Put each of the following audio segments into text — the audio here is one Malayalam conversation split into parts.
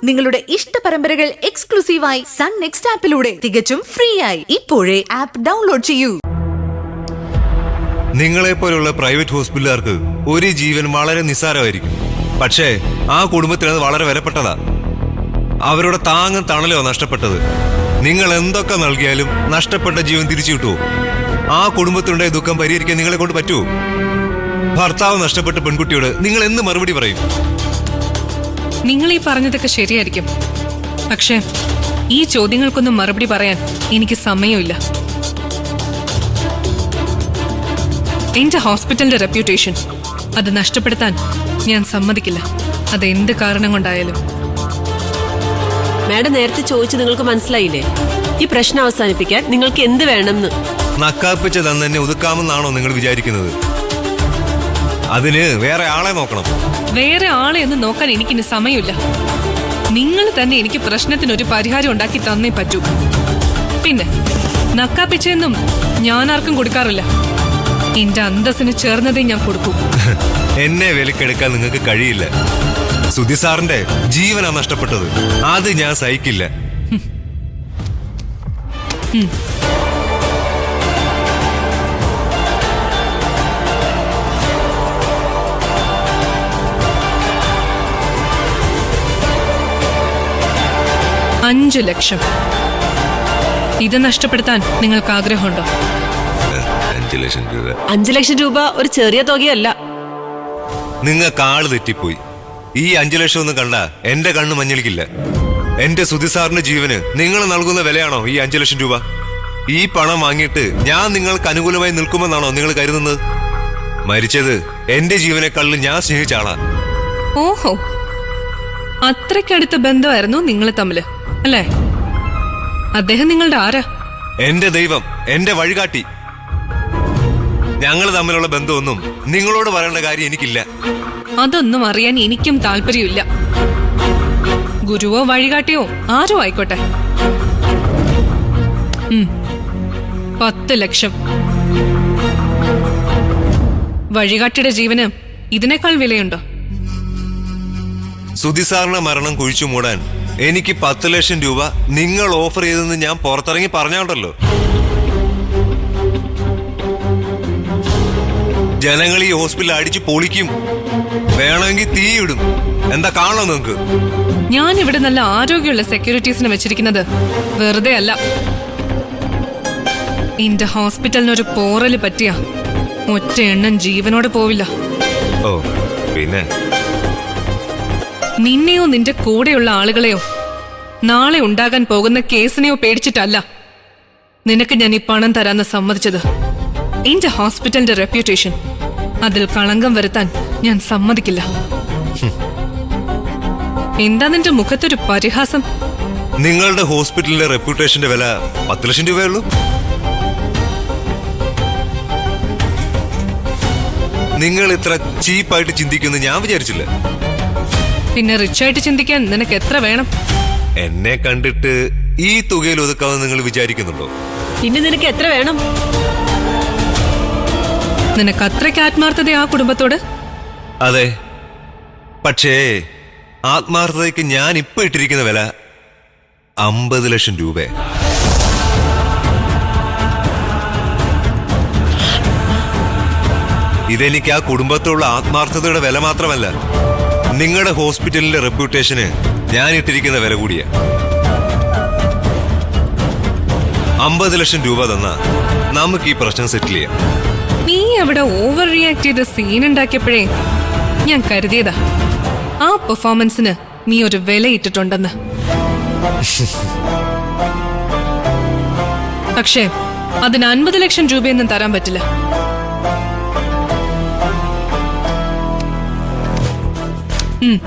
നിങ്ങളുടെ ഇഷ്ട പരമ്പരകൾ എക്സ്ക്ലൂസീവായി സൺ നെക്സ്റ്റ് ആപ്പിലൂടെ തികച്ചും ഫ്രീ ആയി ഇപ്പോഴേ ആപ്പ് ഡൗൺലോഡ് ചെയ്യൂ. നിങ്ങളെപ്പോലുള്ള പ്രൈവറ്റ് ഹോസ്പിറ്റലുകാർക്ക് ഒരു ജീവൻ വളരെ നിസ്സാരമായിരിക്കും. പക്ഷേ ആ കുടുംബത്തിന് അത് വളരെ വിലപ്പെട്ടതാ. അവരുടെ താങ്ങും തണലോ നഷ്ടപ്പെട്ടത്. നിങ്ങൾ എന്തൊക്കെ നൽകിയാലും നഷ്ടപ്പെട്ട ജീവൻ തിരിച്ചു കിട്ടുമോ? ആ കുടുംബത്തിനുണ്ടായ ദുഃഖം പരിഹരിക്കാൻ നിങ്ങളെ കൊണ്ട് പറ്റുമോ? ഭർത്താവ് നഷ്ടപ്പെട്ട പെൺകുട്ടിയോട് നിങ്ങൾ എന്ത് മറുപടി പറയും? നിങ്ങൾ ഈ പറഞ്ഞതൊക്കെ ശരിയായിരിക്കും. പക്ഷേ ഈ ചോദ്യങ്ങൾക്കൊന്നും മറുപടി പറയാൻ എനിക്ക് സമയമില്ല. എന്റെ ഹോസ്പിറ്റലിന്റെ റെപ്യൂട്ടേഷൻ അത് നഷ്ടപ്പെടുത്താൻ ഞാൻ സമ്മതിക്കില്ല. അതെന്ത് കാരണം കൊണ്ടായാലും. മാഡം നേരത്തെ ചോദിച്ചു നിങ്ങൾക്ക് മനസ്സിലായില്ലേ? ഈ പ്രശ്നം അവസാനിപ്പിക്കാൻ നിങ്ങൾക്ക് എന്ത് വേണമെന്ന്. നക്കാപ്പിച്ച തന്നെ ഒതുക്കാമെന്നാണോ നിങ്ങൾ വിചാരിക്കുന്നത്? അതിന് വേറെ ആളെ നോക്കണം. വേറെ ആളെ ഒന്നും നോക്കാൻ എനിക്കിനി സമയമില്ല. നിങ്ങൾ തന്നെ എനിക്ക് പ്രശ്നത്തിനൊരു പരിഹാരം ഉണ്ടാക്കി തന്നേ പറ്റൂ. പിന്നെ നക്കാപ്പിച്ചെന്നും ഞാൻ ആർക്കും കൊടുക്കാറില്ല. എന്റെ അന്തസ്സിന് ചേർന്നതേ ഞാൻ കൊടുക്കൂ. എന്നെ വിലക്കെടുക്കാൻ നിങ്ങൾക്ക് കഴിയില്ല. സുധി സാറിന്റെ ജീവനാ നഷ്ടപ്പെട്ടത്. അത് ഞാൻ സഹിക്കില്ല. $5 ലക്ഷം. ഇത് നഷ്ടപ്പെടുത്താൻ നിങ്ങൾക്ക് ആഗ്രഹമുണ്ടോ? 5 ലക്ഷം രൂപ. 5 ലക്ഷം രൂപ ഒരു ചെറിയ തുകയല്ല. നിങ്ങൾക്ക് ആള് തെറ്റിപ്പോയി. ഈ 5 ലക്ഷം ഒന്നും കണ്ട എന്റെ കണ്ണ് മഞ്ഞളിക്കില്ല. എന്റെ സുധി സാറിന്റെ ജീവന് നിങ്ങൾ നൽകുന്ന വിലയാണോ ഈ 5 ലക്ഷം രൂപ? ഈ പണം വാങ്ങിയിട്ട് ഞാൻ നിങ്ങൾക്ക് അനുകൂലമായി നിൽക്കുമെന്നാണോ നിങ്ങൾ കരുതുന്നത്? മരിച്ചത് എന്റെ ജീവനെക്കാളിലും ഞാൻ സ്നേഹിച്ച ആളാ. ഓഹോ, അത്രയ്ക്കടുത്ത ബന്ധമായിരുന്നു നിങ്ങൾ തമ്മില് അല്ലേ? അദ്ദേഹം നിങ്ങളുടെ ആരാ? എന്റെ ദൈവം, എന്റെ വഴികാട്ടി. ഞങ്ങൾ തമ്മിലുള്ള ബന്ധമൊന്നും നിങ്ങളോട് പറയേണ്ട കാര്യം എനിക്കില്ല. അതൊന്നും അറിയാൻ എനിക്കും താല്പര്യമില്ല. ഗുരുവോ വഴികാട്ടിയോ ആരോ ആയിക്കോട്ടെ. 10 ലക്ഷം. വഴികാട്ടിയുടെ ജീവന് ഇതിനേക്കാൾ വിലയുണ്ടോ? സുധി സാറിന്റെ മരണം കുഴിച്ചു മൂടാൻ എനിക്ക് 10 ലക്ഷം രൂപ നിങ്ങൾ ഓഫർ ചെയ്തെന്ന് ഞാൻ പുറത്തിറങ്ങി പറഞ്ഞോണ്ടല്ലോ. ജനങ്ങൾ ഈ ഹോസ്പിറ്റൽ അടിച്ചു പൊളിക്കും. വേണമെങ്കിൽ തീയിടും. എന്താ കാണണം നിങ്ങൾക്ക്? ഞാൻ ഇവിടെ നല്ല ആരോഗ്യമുള്ള സെക്യൂരിറ്റീസിനെ വെച്ചിരിക്കുന്നത് വെറുതെ അല്ല. എന്റെ ഹോസ്പിറ്റലിനൊരു പോറല് പറ്റിയ ഒറ്റ എണ്ണം ജീവനോടെ പോവില്ല. ഓ പിന്നെ നിന്നെയോ നിന്റെ കൂടെയുള്ള ആളുകളെയോ നാളെ ഉണ്ടാകാൻ പോകുന്ന കേസിനെയോ പേടിച്ചിട്ടല്ല നിനക്ക് ഞാൻ ഈ പണം തരാന്ന് സമ്മതിച്ചത്. എന്റെ ഹോസ്പിറ്റലിന്റെ റെപ്യൂട്ടേഷൻ അതിൽ കളങ്കം വരുത്താൻ ഞാൻ സമ്മതിക്കില്ല. എന്താ നിന്റെ മുഖത്തൊരു പരിഹാസം? നിങ്ങളുടെ ഹോസ്പിറ്റലിന്റെ റെപ്യൂട്ടേഷന്റെ വില 10 ലക്ഷം രൂപയുള്ളൂ. നിങ്ങൾ ഇത്ര ചീപ്പായിട്ട് ചിന്തിക്കുമെന്ന് ഞാൻ വിചാരിച്ചില്ല. പിന്നെ റിച്ചായിട്ട് ചിന്തിക്കാൻ നിനക്ക് എത്ര വേണം? എന്നെ കണ്ടിട്ട് ഈ തുകയിൽ ഒതുക്കാമെന്ന് നിങ്ങൾ വിചാരിക്കുന്നുണ്ടോ? പിന്നെ നിനക്ക് എത്ര വേണം? നിനക്ക് അത്രയ്ക്ക് ആത്മാർത്ഥത ആ കുടുംബത്തോട്? അതെ, പക്ഷേ ആത്മാർത്ഥതയ്ക്ക് ഞാൻ ഇപ്പൊ ഇട്ടിരിക്കുന്ന വില 50 ലക്ഷം രൂപ. ഇതെനിക്ക് ആ കുടുംബത്തോടുള്ള ആത്മാർത്ഥതയുടെ വില മാത്രമല്ല, നിങ്ങളുടെ ഹോസ്പിറ്റലിന്റെ റെപ്യൂട്ടേഷന് ഞാൻ ഇട്ടിരിക്കുന്ന വില കൂടിയ. 50 ലക്ഷം രൂപ തന്നാ നമുക്ക് ഈ പ്രശ്നം സെറ്റിൽ ചെയ്യാം. നീ അവിടെ ഓവർ റിയാക്ട് ചെയ്ത് സീൻ ഉണ്ടാക്കിയപ്പോഴേ ഞാൻ കരുതിയതാ ആ പെർഫോമൻസിന് നീ ഒരു വില ഇട്ടിട്ടുണ്ടെന്ന്. പക്ഷേ അതിന് 50 ലക്ഷം രൂപയൊന്നും തരാൻ പറ്റില്ല. ഉം,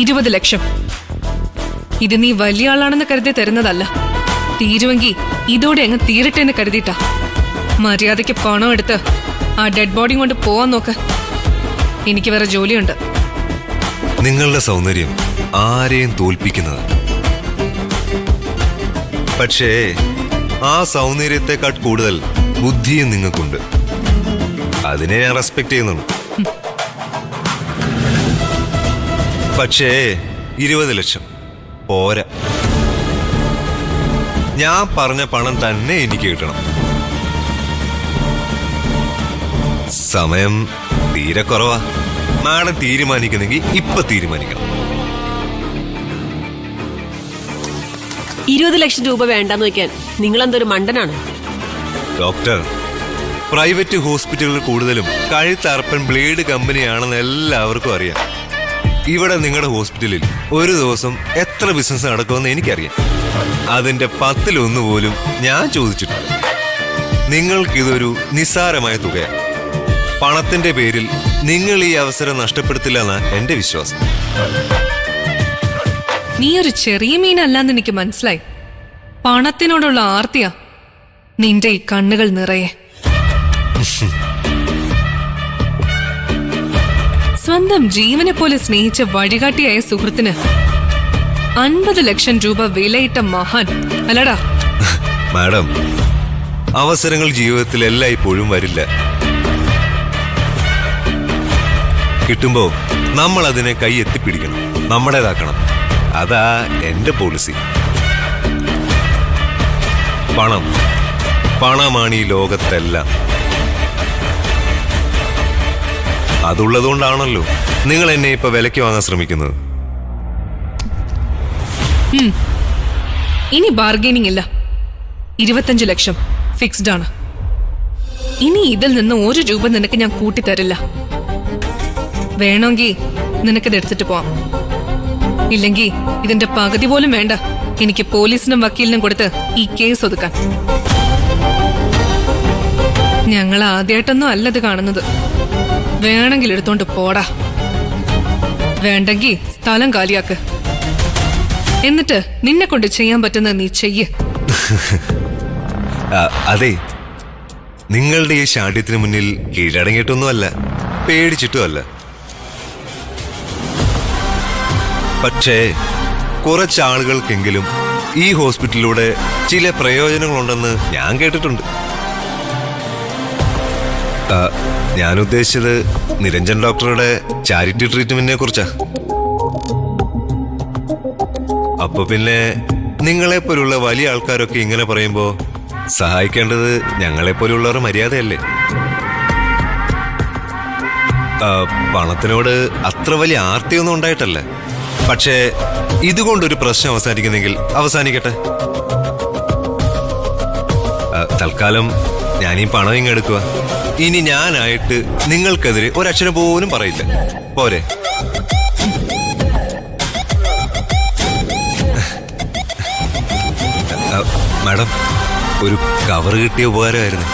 20 ലക്ഷം. ഇത് നീ വലിയ ആളാണെന്ന് കരുതി തരുന്നതല്ല. തീരുവെങ്കിൽ ഇതോടെ അങ്ങ് തീരട്ടെ എന്ന് കരുതിയിട്ടാ. മര്യാദയ്ക്ക് പണം എടുത്ത് ആ ഡെഡ് ബോഡി കൊണ്ട് പോവാൻ നോക്ക്. എനിക്ക് വേറെ ജോലിയുണ്ട്. നിങ്ങളുടെ സൗന്ദര്യം ആരെയും തോൽപ്പിക്കുന്നതാണ്. പക്ഷേ ആ സൗന്ദര്യത്തെക്കാൾ കൂടുതൽ ബുദ്ധിയും നിങ്ങൾക്കുണ്ട്. അതിനെ ഞാൻ റെസ്പെക്ട് ചെയ്യുന്നുള്ളൂ. പക്ഷേ 20 ലക്ഷം പോരാ. ഞാൻ പറഞ്ഞ പണം തന്നെ എനിക്ക് കിട്ടണം. സമയം തീരെ കുറവാ. മാഡം തീരുമാനിക്കുന്നെങ്കിൽ ഇപ്പൊ തീരുമാനിക്കണം. 20 ലക്ഷം രൂപ വേണ്ടെന്ന് വെക്കാൻ നിങ്ങൾ എന്തൊരു മണ്ടനാണ്? ഡോക്ടർ, പ്രൈവറ്റ് ഹോസ്പിറ്റലുകൾ കൂടുതലും കഴുത്തറപ്പൻ ബ്ലേഡ് കമ്പനിയാണെന്ന് എല്ലാവർക്കും അറിയാം. ഇവിടെ നിങ്ങളുടെ ഹോസ്പിറ്റലിൽ ഒരു ദിവസം എത്ര ബിസിനസ് നടക്കുമെന്ന് എനിക്കറിയാം. അതിന്റെ 10-1 പോലും ഞാൻ ചോദിച്ചിട്ടുണ്ട്. നിങ്ങൾക്കിതൊരു നിസ്സാരമായ തുകയാണ്. പണത്തിന്റെ പേരിൽ നിങ്ങൾ ഈ അവസരം നഷ്ടപ്പെടുത്തില്ല എന്നാണ് എന്റെ വിശ്വാസം. നീ ഒരു ചെറിയ മീനല്ലാന്ന് എനിക്ക് മനസ്സിലായി. പണത്തിനോടുള്ള ആർത്തിയാ നിന്റെ ഈ കണ്ണുകൾ നിറയെ. സ്വന്തം ജീവനെ പോലെ സ്നേഹിച്ച വഴികാട്ടിയായ സുഹൃത്തിന് 50 ലക്ഷം രൂപ വിലയിട്ട മഹാൻ അല്ലടാ. മാഡം, അവസരങ്ങൾ ജീവിതത്തിൽ എല്ലായ്പ്പോഴും വരില്ല. കിട്ടുമ്പോ നമ്മൾ അതിനെ കൈ എത്തിപ്പിടിക്കണം, നമ്മുടേതാക്കണം. അതാ എന്റെ പോളിസി. പണമാണ് ഈ ലോകത്തെല്ലാം. അതുള്ളതുകൊണ്ടാണല്ലോ നിങ്ങൾ എന്നെ ഇപ്പൊ വിലയ്ക്ക് വാങ്ങാൻ ശ്രമിക്കുന്നത്. ഇനി ബാർഗൈനിങ് ഇല്ല. 25 ലക്ഷം ഫിക്സ്ഡ് ആണ്. ഇനി ഇതിൽ നിന്ന് 1 രൂപ നിനക്ക് ഞാൻ കൂട്ടിത്തരില്ല. വേണമെങ്കിൽ നിനക്കിത് എടുത്തിട്ട് പോവാം. ഇല്ലെങ്കിൽ ഇതിന്റെ പകുതി പോലും വേണ്ട എനിക്ക് പോലീസിനും വക്കീലിനും കൊടുത്ത് ഈ കേസ് ഒതുക്കാൻ. ഞങ്ങൾ ആദ്യമായിട്ടൊന്നും അല്ലത് കാണുന്നത്. വേണമെങ്കിൽ എടുത്തോണ്ട് പോടാ. വേണ്ടെങ്കിൽ സ്ഥലം കാലിയാക്ക്. എന്നിട്ട് നിന്നെ കൊണ്ട് ചെയ്യാൻ പറ്റുന്ന നീ ചെയ്യ്. അതെ, നിങ്ങളുടെ ഈ ശാഠ്യത്തിന് മുന്നിൽ കീഴടങ്ങിയിട്ടൊന്നുമല്ല, പേടിച്ചിട്ടുമല്ല. പക്ഷേ കുറച്ചാളുകൾക്കെങ്കിലും ഈ ഹോസ്പിറ്റലിലൂടെ ചില പ്രയോജനങ്ങളുണ്ടെന്ന് ഞാൻ കേട്ടിട്ടുണ്ട്. ഞാൻ ഉദ്ദേശിച്ചത് നിരഞ്ജൻ ഡോക്ടറുടെ ചാരിറ്റി ട്രീറ്റ്മെന്റിനെ കുറിച്ചാ. അപ്പൊ പിന്നെ നിങ്ങളെപ്പോലുള്ള വലിയ ആൾക്കാരൊക്കെ ഇങ്ങനെ പറയുമ്പോ സഹായിക്കേണ്ടത് ഞങ്ങളെപ്പോലുള്ളവർ മര്യാദയല്ലേ? പണത്തിനോട് അത്ര വലിയ ആർത്തിയൊന്നും ഉണ്ടായിട്ടല്ല. പക്ഷേ ഇതുകൊണ്ടൊരു പ്രശ്നം അവസാനിക്കുന്നെങ്കിൽ അവസാനിക്കട്ടെ. തൽക്കാലം ഞാനീ പണം ഇങ്ങെടുക്കുക. ഇനി ഞാനായിട്ട് നിങ്ങൾക്കെതിരെ ഒരക്ഷരം പോലും പറയില്ല. പോരെ? മാഡം, ഒരു കവർ കിട്ടിയ ഉപകാരമായിരുന്നു.